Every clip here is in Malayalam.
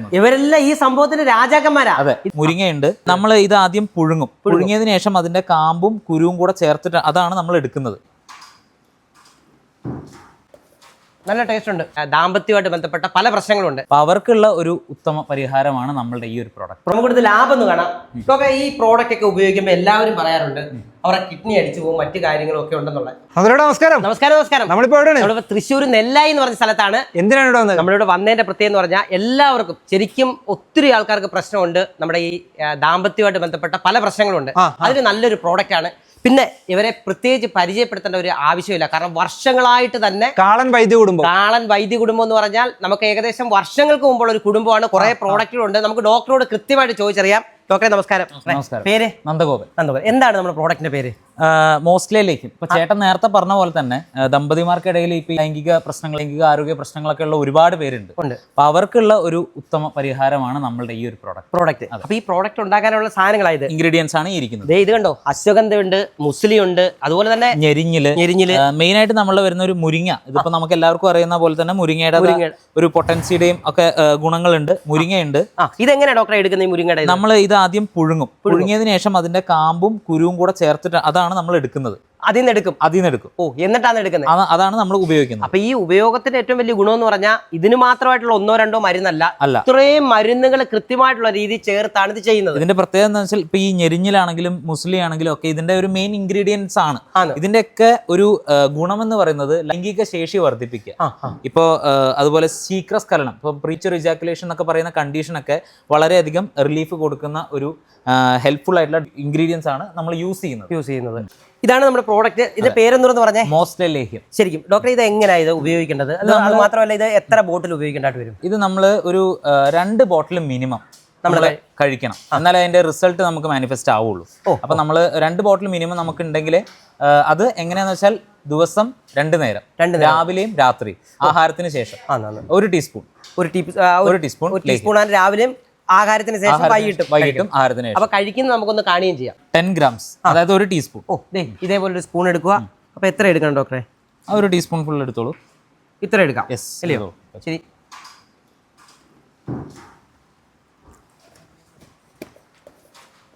പറയുന്നത്. ഇവരെല്ലാം ഈ സംഭവത്തിന്റെ രാജാക്കന്മാരാ. അതെ, മുരിങ്ങയുണ്ട്. നമ്മൾ ഇത് ആദ്യം പുഴുങ്ങും. പുഴുങ്ങിയതിനു ശേഷം അതിന്റെ കാമ്പും കുരുവും കൂടെ ചേർത്തിട്ട് അതാണ് നമ്മൾ എടുക്കുന്നത്. നല്ല ടേസ്റ്റ് ഉണ്ട്. ദാമ്പത്യമായിട്ട് ബന്ധപ്പെട്ട പല പ്രശ്നങ്ങളുണ്ട്. അപ്പൊ അവർക്കുള്ള ഒരു ഉത്തമ പരിഹാരമാണ് നമ്മളുടെ ഈ ഒരു പ്രോഡക്റ്റ്. നമുക്ക് ഇവിടുത്തെ ലാഭം ഒന്ന് കാണാം. ഇതൊക്കെ ഈ പ്രോഡക്റ്റ് ഒക്കെ ഉപയോഗിക്കുമ്പോൾ എല്ലാവരും പറയാറുണ്ട് അവരുടെ കിഡ്നി അടിച്ചു പോകും, മറ്റു കാര്യങ്ങളും ഒക്കെ ഉണ്ടെന്നുള്ളത്. നമസ്കാരം. നമസ്കാരം. നമസ്കാരം. നമ്മളിപ്പോ തൃശ്ശൂർ നെല്ലായി എന്ന് പറഞ്ഞ സ്ഥലത്താണ്. എന്തിനാണ് ഇവിടെ വന്നത്? നമ്മളിവിടെ വന്നതിന്റെ പ്രത്യേകം എന്ന് പറഞ്ഞാൽ എല്ലാവർക്കും ശരിക്കും ഒത്തിരി ആൾക്കാർക്ക് പ്രശ്നമുണ്ട്. നമ്മുടെ ഈ ദാമ്പത്യമായിട്ട് ബന്ധപ്പെട്ട പല പ്രശ്നങ്ങളുണ്ട്. അതിന് നല്ലൊരു പ്രോഡക്റ്റ് ആണ്. പിന്നെ ഇവരെ പ്രത്യേകിച്ച് പരിചയപ്പെടുത്തേണ്ട ഒരു ആവശ്യമില്ല. കാരണം വർഷങ്ങളായിട്ട് തന്നെ കാളൻ വൈദ്യ കുടുംബം എന്ന് പറഞ്ഞാൽ നമുക്ക് ഏകദേശം വർഷങ്ങൾക്ക് മുമ്പുള്ള ഒരു കുടുംബമാണ്. കുറെ പ്രോഡക്റ്റുകളുണ്ട്. നമുക്ക് ഡോക്ടറോട് കൃത്യമായിട്ട് ചോദിച്ചറിയാം. ഡോക്ടറെ നമസ്കാരം. പേര്? നന്ദഗോപൻ. എന്താണ് നമ്മുടെ പ്രോഡക്റ്റിന്റെ പേര്? മോസ്റ്റ്ലിയിലേക്കും ഇപ്പൊ ചേട്ടൻ നേരത്തെ പറഞ്ഞ പോലെ തന്നെ ദമ്പതിമാർക്കിടയിൽ ഇപ്പൊ ലൈംഗിക പ്രശ്നങ്ങൾ, ലൈംഗിക ആരോഗ്യ പ്രശ്നങ്ങളൊക്കെ ഉള്ള ഒരുപാട് പേരുണ്ട്. അപ്പൊ അവർക്കുള്ള ഒരു ഉത്തമ പരിഹാരമാണ് നമ്മളുടെ ഈ ഒരു പ്രോഡക്റ്റ്. അപ്പൊ ഈ പ്രോഡക്റ്റ് ഉണ്ടാക്കാനുള്ള സാധനങ്ങളായത് ഇൻഗ്രീഡിയൻസ് ആണ് ഇരിക്കുന്നത്. ഇത് കണ്ടോ, അശ്വഗന്ധ ഉണ്ട്, മുസ്ലി ഉണ്ട്, അതുപോലെ തന്നെ ഞെരിഞ്ഞില്. മെയിൻ ആയിട്ട് നമ്മൾ വരുന്ന ഒരു മുരിങ്ങ. ഇതിപ്പോ നമുക്ക് എല്ലാവർക്കും അറിയുന്ന പോലെ തന്നെ മുരിങ്ങയുടെ ഒരു പൊട്ടൻസിയുടെയും ഒക്കെ ഗുണങ്ങളുണ്ട്. മുരിങ്ങയുണ്ട്. ഇതെങ്ങനെ ഡോക്ടറെ എടുക്കുന്ന ഈ മുരിങ്ങയുടെ? നമ്മൾ ഇത് ആദ്യം പുഴുങ്ങും. പുഴുങ്ങിയതിനു ശേഷം അതിന്റെ കാമ്പും കുരുവും കൂടെ ചേർത്തിട്ട് അതാണ് നമ്മൾ എടുക്കുന്നത്. അതിൽ നിന്ന് എടുക്കും. എന്നിട്ടാണ് എടുക്കുന്നത്. അതാണ് നമ്മൾ ഉപയോഗിക്കുന്നത്. അപ്പൊ ഈ ഉപയോഗത്തിന്റെ ഏറ്റവും വലിയ ഗുണം എന്ന് പറഞ്ഞാൽ ഇതിന് മാത്രമായിട്ടുള്ള ഒന്നോ രണ്ടോ മരുന്നല്ല, ഇത്രയും മരുന്നുകൾ കൃത്യമായിട്ടുള്ള രീതിയിൽ ചേർത്താണ് ഇത് ചെയ്യുന്നത്. ഇതിന്റെ പ്രത്യേകത എന്താ വെച്ചാൽ ഇപ്പൊ ഈ ഞെരിഞ്ഞിലാണെങ്കിലും മുസ്ലി ആണെങ്കിലും ഒക്കെ ഇതിന്റെ ഒരു മെയിൻ ഇൻഗ്രീഡിയൻസ് ആണ്. ഇതിന്റെയൊക്കെ ഒരു ഗുണം എന്ന് പറയുന്നത് ലൈംഗിക ശേഷി വർദ്ധിപ്പിക്കുക. ഇപ്പോ അതുപോലെ ശീഘ്രസ്ഖലനം, ഇപ്പൊ പ്രീച്ചർ ഇജാക്കുലേഷൻ എന്നൊക്കെ പറയുന്ന കണ്ടീഷനൊക്കെ വളരെയധികം റിലീഫ് കൊടുക്കുന്ന ഒരു ഹെൽപ്ഫുൾ ആയിട്ടുള്ള ഇൻഗ്രീഡിയൻസ് ആണ് നമ്മൾ യൂസ് ചെയ്യുന്നത്. ഇതാണ് നമ്മുടെ പ്രോഡക്റ്റ്. ഇത് പേരെന്ന് പറഞ്ഞാൽ മോസ്റ്റ്ലേഹ്യം. ശരിക്കും ഡോക്ടർ ഇത് എങ്ങനെയാണ് ഇത് ഉപയോഗിക്കേണ്ടത്? അത് മാത്രമല്ല ഇത് എത്ര ബോട്ടിൽ ഉപയോഗിക്കേണ്ടതായിട്ട് വരും? ഇത് നമ്മൾ ഒരു 2 ബോട്ടിൽ മിനിമം നമ്മൾ കഴിക്കണം, എന്നാലേ അതിന്റെ റിസൾട്ട് നമുക്ക് മാനിഫെസ്റ്റ് ആവുള്ളൂ. അപ്പൊ നമ്മൾ 2 ബോട്ടിൽ മിനിമം നമുക്ക് ഉണ്ടെങ്കിൽ അത് എങ്ങനെയാന്ന് വെച്ചാൽ ദിവസം 2 നേരം, രാവിലെയും രാത്രിയും ആഹാരത്തിന് ശേഷം 1 ടീസ്പൂൺ രാവിലെയും ആഹാരത്തിന് ശേഷം വൈകിട്ടും ആഹാരത്തിന് ശേഷം. അപ്പൊ കഴിക്കുന്നത് നമുക്കൊന്ന് കാണുകയും ചെയ്യാം. 10 ഗ്രാംസ്, അതായത് 1 ടീസ്പൂൺ. ഇതേപോലെ ഒരു സ്പൂൺ എടുക്കുക. അപ്പൊ എത്ര എടുക്കണം ഡോക്ടറെ? 1 ടീസ്പൂൺ ഫുൾ എടുത്തോളൂ. ഇത്ര എടുക്കാം അല്ലയോ? ശരി.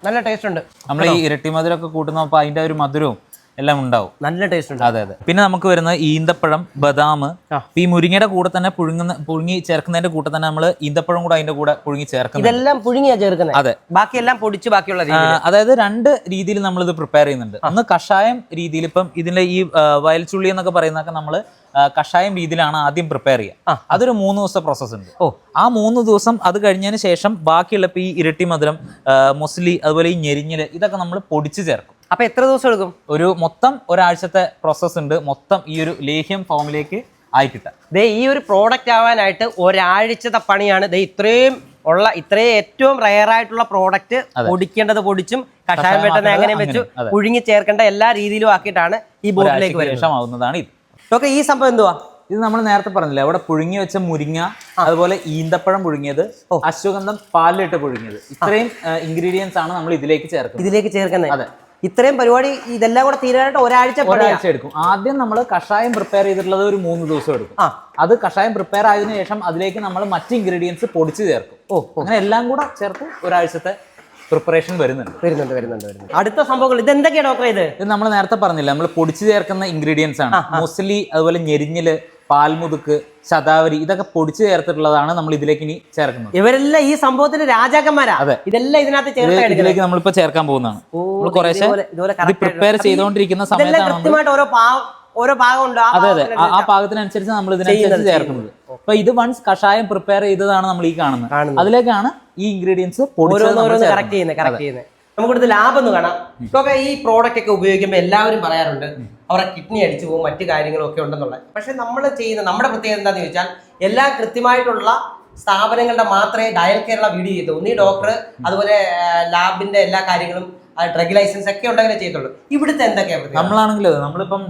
നല്ല ടേസ്റ്റ് ഉണ്ട്. നമ്മൾ ഈ ഇരട്ടി മധുരമൊക്കെ കൂട്ടുന്നപ്പോൾ അതിന്റെ ഒരു മധുരവും എല്ലാം ഉണ്ടാവും. നല്ല ടേസ്റ്റ് ഉണ്ട്. അതെ. പിന്നെ നമുക്ക് വരുന്നത് ഈന്തപ്പഴം, ബദാം. ഈ മുരിങ്ങയുടെ കൂടെ തന്നെ പുഴുങ്ങി ചേർക്കുന്നതിന്റെ കൂടെ തന്നെ നമ്മൾ ഈന്തപ്പഴം കൂടെ അതിന്റെ കൂടെ പുഴുങ്ങി ചേർക്കുന്നത്. ഇതെല്ലാം പുഴുങ്ങിയാ ചേർക്കുന്നത്? അതെ. ബാക്കിയെല്ലാം പൊടിച്ച് ബാക്കിയുള്ള അതായത് 2 രീതിയിൽ നമ്മൾ ഇത് പ്രിപ്പയർ ചെയ്യുന്നുണ്ട്. ഒന്ന് കഷായം രീതിയിൽ, ഇപ്പം ഇതിന്റെ ഈ വയൽച്ചുള്ളി എന്നൊക്കെ പറയുന്നതൊക്കെ നമ്മൾ കഷായം രീതിയിലാണ് ആദ്യം പ്രിപ്പയർ ചെയ്യുക. അതൊരു 3 ദിവസത്തെ പ്രോസസ് ഉണ്ട്. ആ 3 ദിവസം അത് കഴിഞ്ഞതിന് ശേഷം ബാക്കിയുള്ള ഈ ഇരട്ടി മധുരം, മുസ്ലി, അതുപോലെ ഈ ഞെരിഞ്ഞില്, ഇതൊക്കെ നമ്മൾ പൊടിച്ച് ചേർക്കും. അപ്പൊ എത്ര ദിവസം എടുക്കും? ഒരു മൊത്തം ഒരാഴ്ചത്തെ പ്രോസസ് ഉണ്ട് മൊത്തം ഈ ഒരു ലേഹ്യം ഫോമിലേക്ക് ആയി കിട്ടാൻ. ഈ ഒരു പ്രോഡക്റ്റ് ആവാനായിട്ട് ഒരാഴ്ചത്തെ പണിയാണ്. ഇത്രയും ഏറ്റവും റയർ ആയിട്ടുള്ള പ്രോഡക്റ്റ് പൊടിക്കേണ്ടത് പൊടിച്ചും കഷായം വെട്ടുന്ന എങ്ങനെ വെച്ചു പുഴുങ്ങി ചേർക്കേണ്ട എല്ലാ രീതിയിലും ആക്കിയിട്ടാണ് ഈ ബോട്ടിലേക്ക് ശേഷമാവുന്നതാണ് ഇത്. ഓക്കെ, ഈ സംഭവം എന്തുവാ? ഇത് നമ്മൾ നേരത്തെ പറഞ്ഞില്ലേ, അവിടെ പുഴുങ്ങി വെച്ച മുരിങ്ങ, അതുപോലെ ഈന്തപ്പഴം പുഴുങ്ങിയത്, അശ്വഗന്ധം പാലിലിട്ട് പുഴുങ്ങിയത്, ഇത്രയും ഇൻഗ്രീഡിയൻസ് ആണ് നമ്മൾ ഇതിലേക്ക് ചേർക്കുന്നത്. അതെ. ഇത്രയും പരിപാടി ഇതെല്ലാം കൂടെ തീരാനായിട്ട് ഒരാഴ്ച എടുക്കും. ആദ്യം നമ്മൾ കഷായം പ്രിപ്പയർ ചെയ്തിട്ടുള്ളത് ഒരു 3 ദിവസം എടുക്കും. അത് കഷായം പ്രിപ്പയർ ആയതിനു ശേഷം അതിലേക്ക് നമ്മൾ മറ്റ് ഇൻഗ്രീഡിയൻസ് പൊടിച്ച് ചേർക്കും. അങ്ങനെ എല്ലാം കൂടെ ചേർത്ത് ഒരാഴ്ചത്തെ പ്രിപ്പറേഷൻ വരുന്നുണ്ട്. അടുത്ത സംഭവങ്ങൾ ഇതെന്തൊക്കെയാണ് ഡോക്ടർ? ഇത് നമ്മൾ നേരത്തെ പറഞ്ഞില്ല, നമ്മൾ പൊടിച്ചു ചേർക്കുന്ന ഇൻഗ്രീഡിയൻസ് ആണ്. മുസ്ലി, അതുപോലെ ഞെരിഞ്ഞില്, പാൽമുതുക്ക്, ശതാവരി, ഇതൊക്കെ പൊടിച്ചു ചേർത്തിട്ടുള്ളതാണ് നമ്മൾ ഇതിലേക്ക് ഇനി ചേർക്കുന്നത്. ഇവരെല്ലാം ഈ സംഭവത്തിന്റെ രാജാക്കന്മാരാ. അതെ. ഇതെല്ലാം ഇതിലേക്ക് നമ്മളിപ്പോ ചേർക്കാൻ പോകുന്നതാണ്. കുറേശ്ശെ പ്രിപ്പയർ ചെയ്തുകൊണ്ടിരിക്കുന്ന സമയത്താണ് ഓരോ ഭാഗമുണ്ട്. അതെ. ആ പാകത്തിനനുസരിച്ച് നമ്മൾ ഇതിനനുസരിച്ച് ചേർക്കുന്നത്. അപ്പൊ ഇത് വൺസ് കഷായം പ്രിപ്പയർ ചെയ്തതാണ് നമ്മൾ ഈ കാണുന്നത്. അതിലേക്കാണ് ഈ ഇൻഗ്രീഡിയൻസ് കറക്റ്റ് ചെയ്യുന്നത്. നമുക്കിവിടുത്തെ ലാഭം ഒന്ന് കാണാം. ഇതൊക്കെ ഈ പ്രോഡക്റ്റ് ഒക്കെ ഉപയോഗിക്കുമ്പോൾ എല്ലാവരും പറയാറുണ്ട് അവരുടെ കിഡ്നി അടിച്ചു പോകും, മറ്റു കാര്യങ്ങളും ഒക്കെ ഉണ്ടെന്നുള്ളത്. പക്ഷെ നമ്മൾ ചെയ്യുന്ന നമ്മുടെ പ്രത്യേകത എന്താണെന്ന് ചോദിച്ചാൽ എല്ലാം കൃത്യമായിട്ടുള്ള സ്ഥാപനങ്ങളുടെ മാത്രമേ ഡയൽ കേരള വീഡിയോ ചെയ്തു. ഒന്നീ ഡോക്ടർ, അതുപോലെ ലാബിന്റെ എല്ലാ കാര്യങ്ങളും, ഡ്രഗ് ലൈസൻസ് ഒക്കെ ഉണ്ടെങ്കിലേ ചെയ്തുള്ളൂ. ഇവിടുത്തെ എന്തൊക്കെയാണ്? നമ്മളാണെങ്കിലോ നമ്മളിപ്പം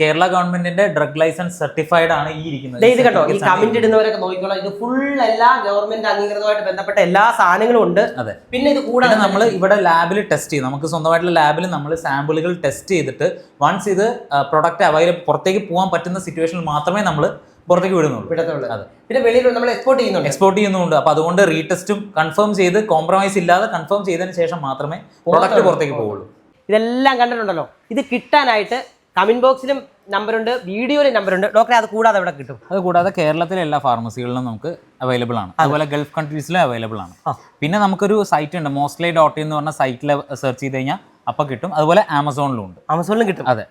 കേരള ഗവൺമെന്റിന്റെ ഡ്രഗ് ലൈസൻസ് സർട്ടിഫൈഡ് ആണ് ഈ ഇരിക്കുന്നത്. ഇത് കണ്ടോ, ഈ കമന്റ് ഇടുന്നവരൊക്കെ നോക്കിക്കോളാം. ഇത് ഫുൾ എല്ലാ ഗവൺമെന്റ് അംഗീകൃതമായിട്ട് ബന്ധപ്പെട്ട എല്ലാ സാധനങ്ങളും ഉണ്ട്. അതെ. പിന്നെ ഇത് കൂടാതെ നമ്മൾ ഇവിടെ ലാബിൽ ടെസ്റ്റ് ചെയ്യും. നമുക്ക് സ്വന്തമായിട്ടുള്ള ലാബിൽ നമ്മൾ സാമ്പിളുകൾ ടെസ്റ്റ് ചെയ്തിട്ട് വൺസ് ഇത് പ്രൊഡക്റ്റ് അവൈലബിൾ പുറത്തേക്ക് പോകാൻ പറ്റുന്ന സിറ്റുവേഷനിൽ മാത്രമേ നമ്മൾ പുറത്തേക്ക് വിടുന്നുള്ളൂ. വിടത്തുള്ളൂ. പിന്നെ വെളിയിൽ നമ്മൾ എക്സ്പോർട്ട് ചെയ്യുന്നുണ്ട്. അപ്പൊ അതുകൊണ്ട് റീടെസ്റ്റും കൺഫേം ചെയ്ത് കോംപ്രമൈസ് ഇല്ലാതെ കൺഫേം ചെയ്തതിന് ശേഷം മാത്രമേ പ്രൊഡക്റ്റ് പുറത്തേക്ക് പോകുള്ളൂ. ഇതെല്ലാം കണ്ടിട്ടുണ്ടല്ലോ. ഇത് കിട്ടാനായിട്ട് കമന്റ് ബോക്സിലും നമ്പറുണ്ട്, വീഡിയോയിലും നമ്പറുണ്ട്. ഡോക്ടറെ അത് കൂടാതെ ഇവിടെ കിട്ടും. അത് കൂടാതെ കേരളത്തിലെ എല്ലാ ഫാർമസികളിലും നമുക്ക് അവൈലബിൾ ആണ്. അതുപോലെ ഗൾഫ് കൺട്രീസിലും അവൈലബിൾ ആണ്. പിന്നെ നമുക്കൊരു സൈറ്റ് ഉണ്ട്, mostly.in എന്ന് പറഞ്ഞ സൈറ്റിൽ സെർച്ച് ചെയ്ത് കഴിഞ്ഞാൽ അപ്പൊ കിട്ടും. അതുപോലെ ആമസോണിലും ഉണ്ട്. ആമസോണിലും കിട്ടും. അതെ.